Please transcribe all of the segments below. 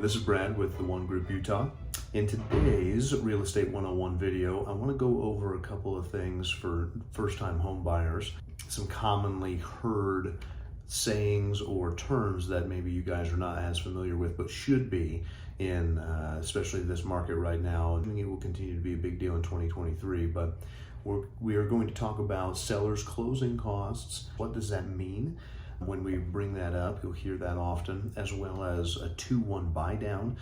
this is Brad with the One Group Utah. In today's Real Estate 101 video, I want to go over a couple of things for first-time home buyers, some commonly heard sayings or terms that maybe you guys are not as familiar with, but should be in especially this market right now. I think it will continue to be a big deal in 2023, but we are going to talk about sellers' closing costs. What does that mean? When we bring that up, you'll hear that often, as well as a 2-1 buy down.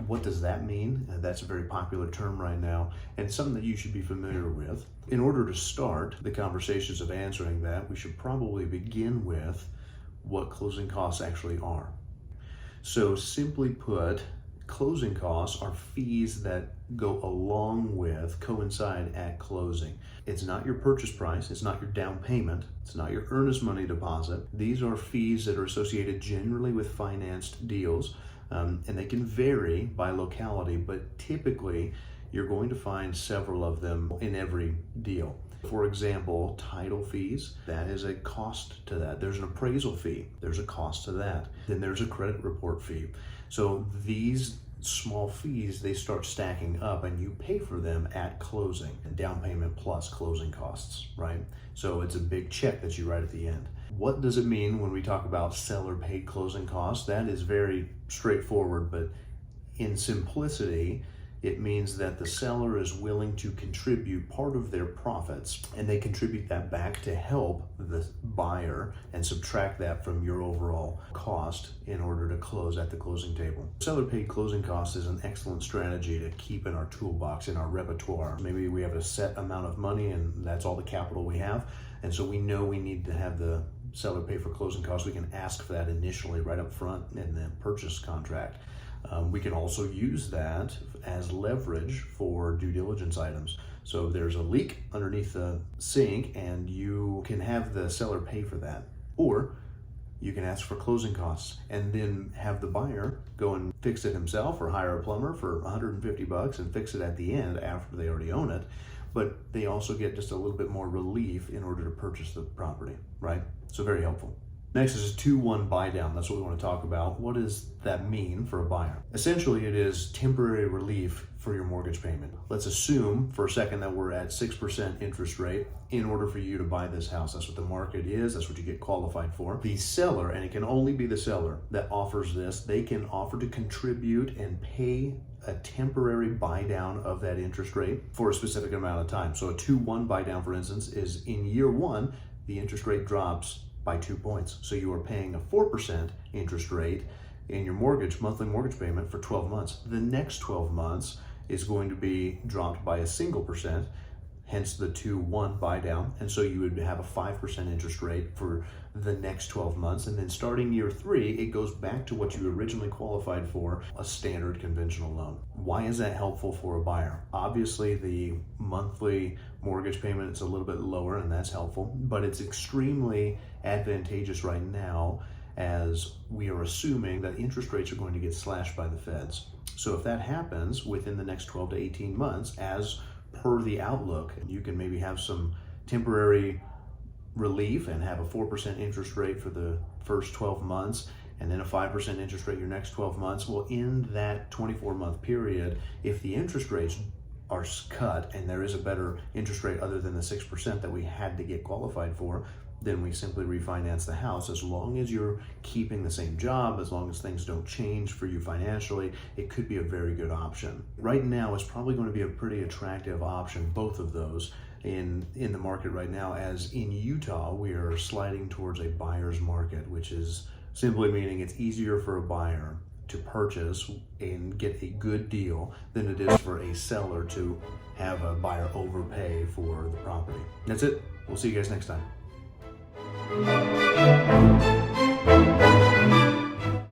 What does that mean? That's a very popular term right now, and something that you should be familiar with. In order to start the conversations of answering that, we should probably begin with what closing costs actually are. So simply put, closing costs are fees that go along with, coincide at closing. It's not your purchase price, it's not your down payment, it's not your earnest money deposit. These are fees that are associated generally with financed deals, and they can vary by locality, but typically you're going to find several of them in every deal. For example, title fees, that is a cost to that. There's an appraisal fee, there's a cost to that. Then there's a credit report fee. So these small fees, they start stacking up and you pay for them at closing. Down payment plus closing costs, right? So it's a big check that you write at the end. What does it mean when we talk about seller paid closing costs? That is very straightforward, but in simplicity, it means that the seller is willing to contribute part of their profits, and they contribute that back to help the buyer and subtract that from your overall cost in order to close at the closing table. Seller paid closing costs is an excellent strategy to keep in our toolbox, in our repertoire. Maybe we have a set amount of money and that's all the capital we have, and so we know we need to have the seller pay for closing costs. We can ask for that initially right up front in the purchase contract. We can also use that as leverage for due diligence items. So there's a leak underneath the sink and you can have the seller pay for that. Or you can ask for closing costs and then have the buyer go and fix it himself or hire a plumber for $150 and fix it at the end after they already own it. But they also get just a little bit more relief in order to purchase the property, right? So very helpful. Next is a 2-1 buy down. That's what we want to talk about. What does that mean for a buyer? Essentially, it is temporary relief for your mortgage payment. Let's assume for a second that we're at 6% interest rate in order for you to buy this house. That's what the market is. That's what you get qualified for. The seller, and it can only be the seller that offers this, they can offer to contribute and pay a temporary buy down of that interest rate for a specific amount of time. So a 2-1 buy down, for instance, is in year one, the interest rate drops by 2 points. So you are paying a 4% interest rate in your monthly mortgage payment for 12 months. The next 12 months is going to be dropped by a single percent, hence the 2-1 buy down. And so you would have a 5% interest rate for the next 12 months. And then starting year 3, it goes back to what you originally qualified for, a standard conventional loan. Why is that helpful for a buyer? Obviously, the monthly mortgage payment is a little bit lower and that's helpful, but it's extremely advantageous right now as we are assuming that interest rates are going to get slashed by the feds. So if that happens within the next 12 to 18 months, as per the outlook, you can maybe have some temporary relief and have a 4% interest rate for the first 12 months and then a 5% interest rate your next 12 months. Well, in that 24-month period, if the interest rates are cut and there is a better interest rate other than the 6% that we had to get qualified for, then we simply refinance the house. As long as you're keeping the same job, as long as things don't change for you financially, it could be a very good option. Right now, it's probably going to be a pretty attractive option, both of those, in the market right now, as in Utah, we are sliding towards a buyer's market, which is simply meaning it's easier for a buyer to purchase and get a good deal than it is for a seller to have a buyer overpay for the property. That's it. We'll see you guys next time.